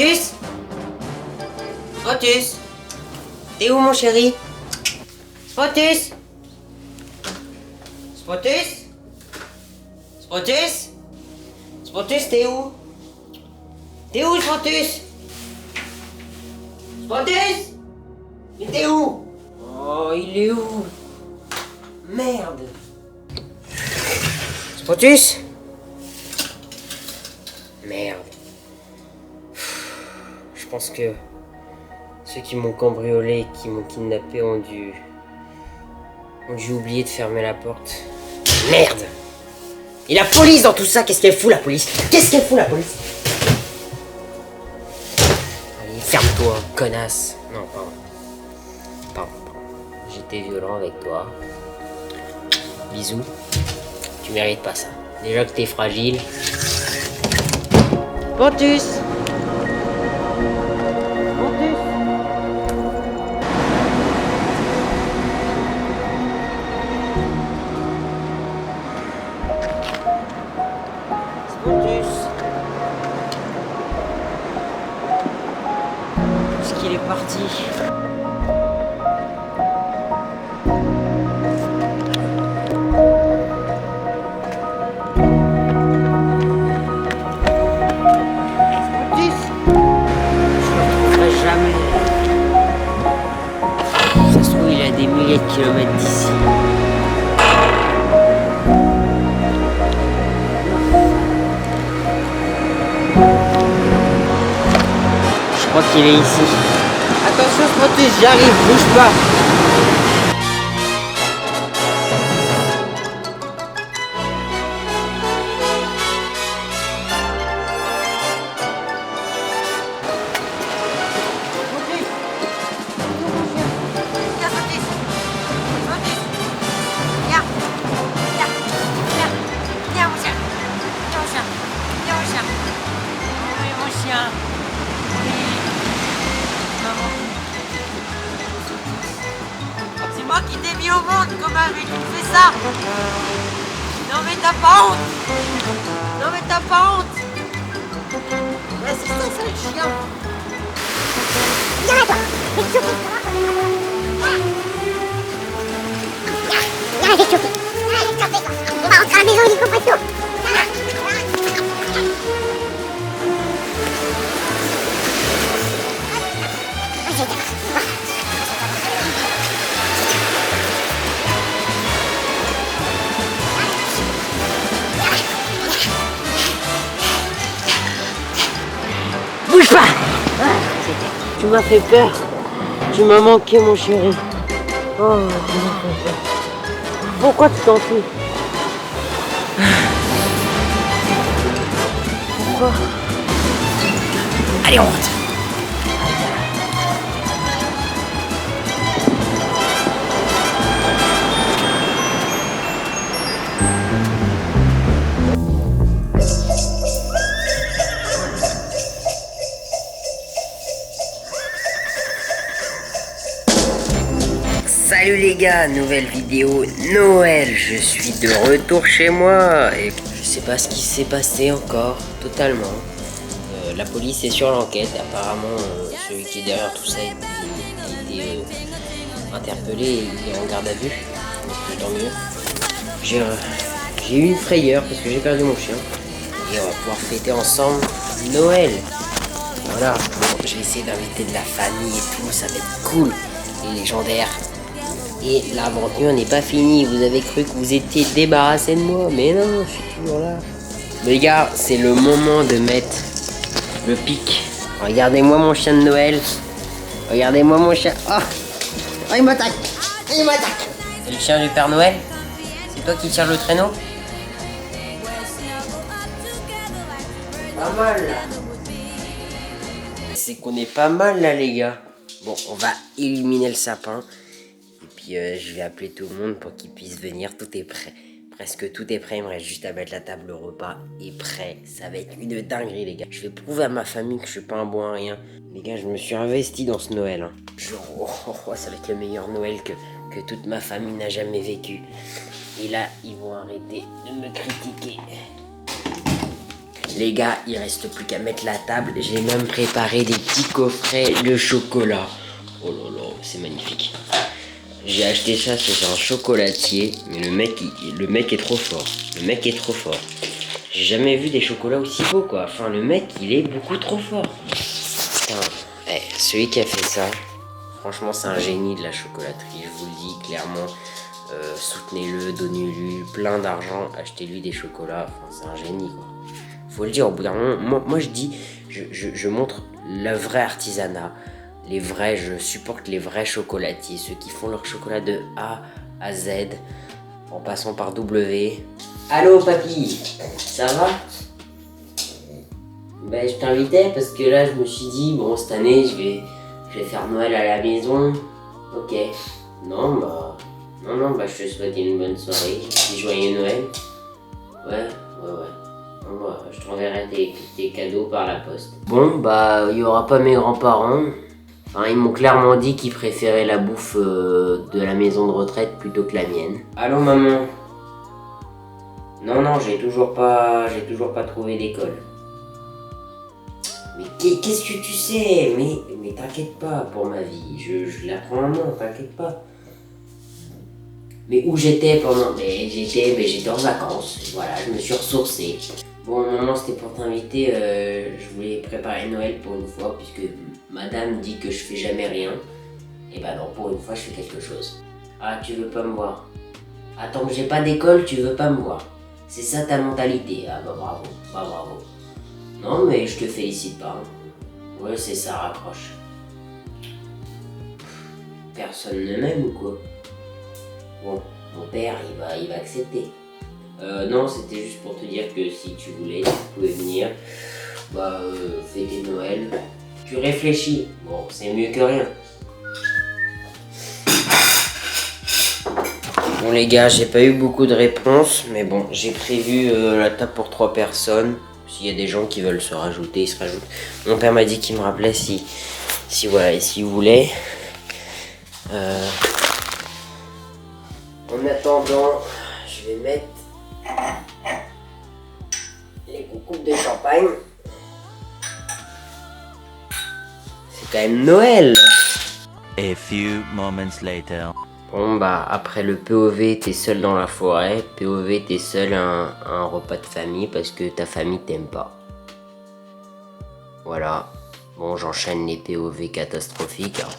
Spotus? Spotus? T'es où mon chéri? Spotus? Spotus? Spotus? Spotus, t'es où? T'es où, Spotus? Spotus? Mais t'es où? Oh, il est où? Merde. Spotus? Merde. Je pense que ceux qui m'ont cambriolé, qui m'ont kidnappé ont dû oublier de fermer la porte. Merde! Et la police dans tout ça, qu'est-ce qu'elle fout la police? Qu'est-ce qu'elle fout la police? Allez, ferme-toi, connasse. Non, pardon. J'étais violent avec toi. Bisous. Tu mérites pas ça. Déjà que t'es fragile. Pontus! Pontus! Pontus! Est-ce qu'il est parti? Des milliers de kilomètres d'ici. Je crois qu'il est ici. Attention Spotus, j'arrive, bouge pas. C'est moi qui t'ai mis au monde, comment mais tu fais ça? Non mais t'as pas honte. Non mais t'as pas honte. Ouais, c'est ça, le chien. Viens là, toi. Viens, j'ai chopé. On va rentrer à la maison, il comprend tout. Bouge pas! Tu m'as fait peur. Tu m'as manqué mon chéri. Oh, tu m'as fait peur. Pourquoi tu t'enfuis? Pourquoi? Allez, on rentre. Salut les gars, nouvelle vidéo Noël, je suis de retour chez moi et je sais pas ce qui s'est passé encore, totalement. La police est sur l'enquête, apparemment celui qui est derrière tout ça a été interpellé et il est en garde à vue, donc tant mieux. J'ai eu une frayeur parce que j'ai perdu mon chien et on va pouvoir fêter ensemble Noël. Voilà, bon, j'ai essayé d'inviter de la famille et tout, ça va être cool et légendaire. Et l'aventure n'est pas finie, vous avez cru que vous étiez débarrassé de moi, mais non, je suis toujours là. Les gars, c'est le moment de mettre le pic. Regardez-moi mon chien de Noël. Regardez-moi mon chien. Oh, il m'attaque. Il m'attaque. C'est le chien du Père Noël? C'est toi qui tires le traîneau? Pas mal là. C'est qu'on est pas mal là les gars. Bon, on va illuminer le sapin. Puis je vais appeler tout le monde pour qu'ils puissent venir. Tout est prêt. Presque tout est prêt. Il me reste juste à mettre la table. Le repas est prêt. Ça va être une dinguerie, les gars. Je vais prouver à ma famille que je suis pas un bon à rien. Les gars, je me suis investi dans ce Noël. Hein. Ça va être le meilleur Noël que toute ma famille n'a jamais vécu. Et là, ils vont arrêter de me critiquer. Les gars, il reste plus qu'à mettre la table. J'ai même préparé des petits coffrets de chocolat. Oh là là, c'est magnifique. J'ai acheté ça chez un chocolatier, mais le mec est trop fort. Le mec est trop fort. J'ai jamais vu des chocolats aussi beaux, quoi. Enfin, le mec, il est beaucoup trop fort. Putain, celui qui a fait ça, franchement, c'est un génie de la chocolaterie. Je vous le dis clairement. Soutenez-le, donnez-lui plein d'argent, achetez-lui des chocolats. Enfin, c'est un génie, quoi. Faut le dire, au bout d'un moment, moi je dis, je montre le vrai artisanat. Je supporte les vrais chocolatiers, ceux qui font leur chocolat de A à Z, en passant par W. Allô papy, ça va? Ben je t'invitais parce que là je me suis dit, bon cette année je vais faire Noël à la maison. Ok. Non bah je te souhaite une bonne soirée, un joyeux Noël. Ouais. Bon, bah, je t'enverrai tes cadeaux par la poste. Bon bah il y aura pas mes grands-parents. Enfin, ils m'ont clairement dit qu'ils préféraient la bouffe de la maison de retraite plutôt que la mienne. Allô maman? Non, j'ai toujours pas trouvé d'école. Mais qu'est-ce que tu sais? Mais t'inquiète pas pour ma vie, je la prends en main, t'inquiète pas. Mais où j'étais pendant... j'étais en vacances, voilà, je me suis ressourcé. Bon, maman, c'était pour t'inviter, je voulais préparer Noël pour une fois, puisque madame dit que je fais jamais rien. Et bah non, pour une fois, je fais quelque chose. Ah, tu veux pas me voir? Attends que j'ai pas d'école, tu veux pas me voir? C'est ça ta mentalité? Ah bah bravo. Non, mais je te félicite pas. Hein. Ouais, c'est ça, raccroche. Personne ne m'aime ou quoi? Bon, mon père, il va accepter. Non, c'était juste pour te dire que si tu voulais, tu pouvais venir. Fêter Noël. Tu réfléchis. Bon, c'est mieux que rien. Bon les gars, j'ai pas eu beaucoup de réponses, mais bon, j'ai prévu la table pour 3 personnes. S'il y a des gens qui veulent se rajouter, ils se rajoutent. Mon père m'a dit qu'il me rappelait si s'il voulait. En attendant, je vais mettre les coupes de champagne. C'est quand même Noël. A few moments later. Bon bah après le POV t'es seul dans la forêt, POV t'es seul à un repas de famille parce que ta famille t'aime pas. Voilà. Bon j'enchaîne les POV catastrophiques. Hein.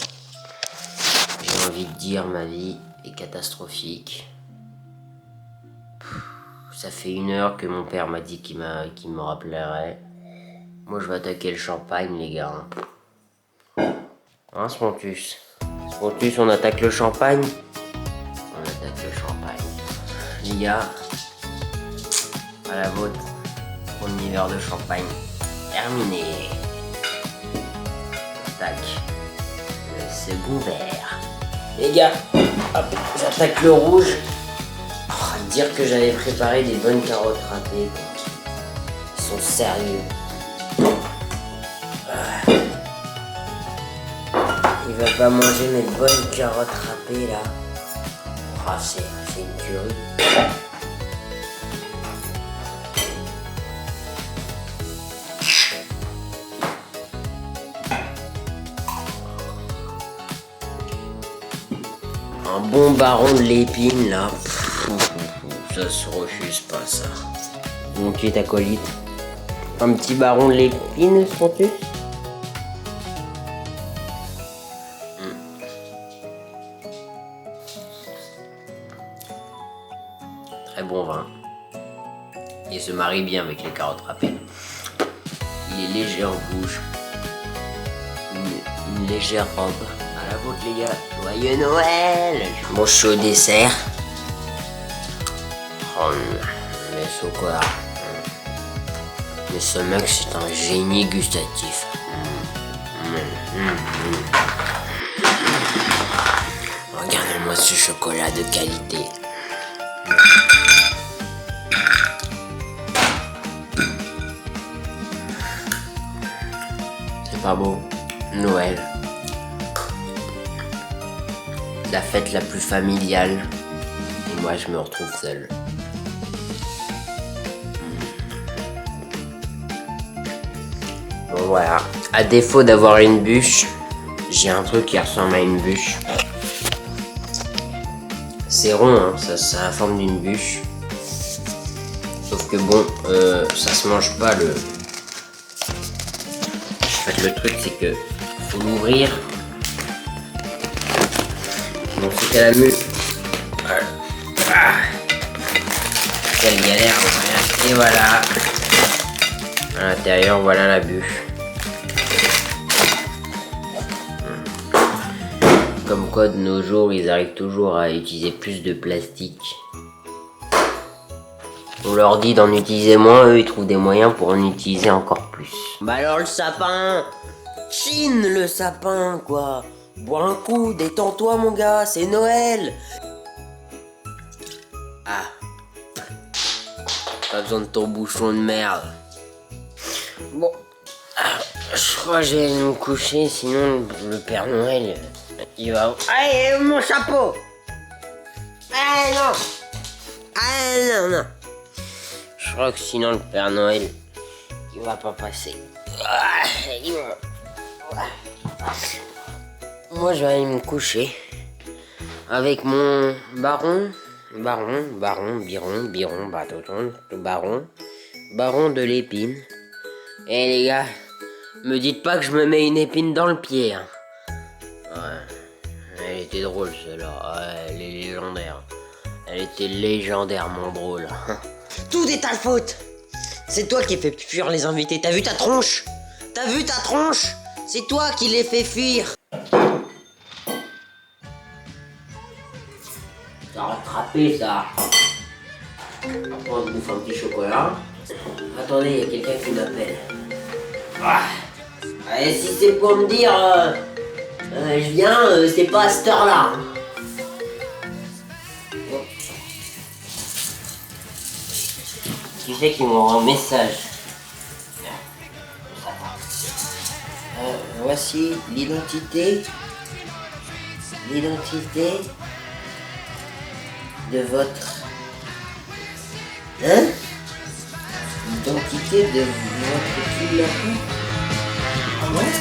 J'ai envie de dire ma vie est catastrophique. Ça fait 1 heure que mon père m'a dit qu'il me rappellerait. Moi je vais attaquer le champagne les gars. Hein Spontus? Spontus, on attaque le champagne? On attaque le champagne. Les gars, à la vôtre, premier verre de champagne terminé. J'attaque le second verre. Les gars, hop, j'attaque le rouge. Dire que j'avais préparé des bonnes carottes râpées. Ils sont sérieux. Il va pas manger mes bonnes carottes râpées là. Ah, c'est une tuerie. Un bon baron de l'épine là. Ça se refuse pas ça. Mon tu es acolyte. Un petit baron de l'épine, Spontus? Très bon vin. Il se marie bien avec les carottes râpées. Il est léger en bouche. Une légère robe. À la vôtre les gars. Joyeux Noël! Bon, je suis au dessert. Oh, mais c'est quoi? Mais ce mec c'est un génie gustatif. Regardez-moi ce chocolat de qualité. C'est pas beau? Noël. La fête la plus familiale. Et moi je me retrouve seul. Voilà. À défaut d'avoir une bûche, j'ai un truc qui ressemble à une bûche. C'est rond, hein, ça a la forme d'une bûche. Sauf que bon, ça se mange pas le... En fait, le truc c'est que faut l'ouvrir. Bon, c'est qu'à la mue. Voilà. Ah. Quelle galère, voilà. Et voilà. À l'intérieur, voilà la bûche. Comme quoi, de nos jours, ils arrivent toujours à utiliser plus de plastique. On leur dit d'en utiliser moins, eux, ils trouvent des moyens pour en utiliser encore plus. Bah alors, le sapin, chine le sapin, quoi. Bois un coup, détends-toi, mon gars, c'est Noël. Ah. Pas besoin de ton bouchon de merde. Bon. Je crois que je vais aller me coucher, sinon le Père Noël, il va... Allez, mon chapeau. Allez, non. Allez, non, non. Je crois que sinon le Père Noël, il va pas passer. Moi, je vais aller me coucher avec mon baron de l'épine. Et les gars, me dites pas que je me mets une épine dans le pied. Hein. Ouais, elle était drôle celle-là. Ouais, elle est légendaire. Elle était légendairement drôle. Tout est ta faute. C'est toi qui fais fuir les invités. T'as vu ta tronche? T'as vu ta tronche? C'est toi qui les fais fuir. T'as rattrapé ça. On va bouffer un petit chocolat. Attendez, il y a quelqu'un qui m'appelle. Ah. Et si c'est pour me dire je viens, c'est pas à cette heure-là. Bon. Qui c'est qui m'envoie un message? Voici l'identité de votre... Hein? L'identité de votre kidnapping? Ah ouais?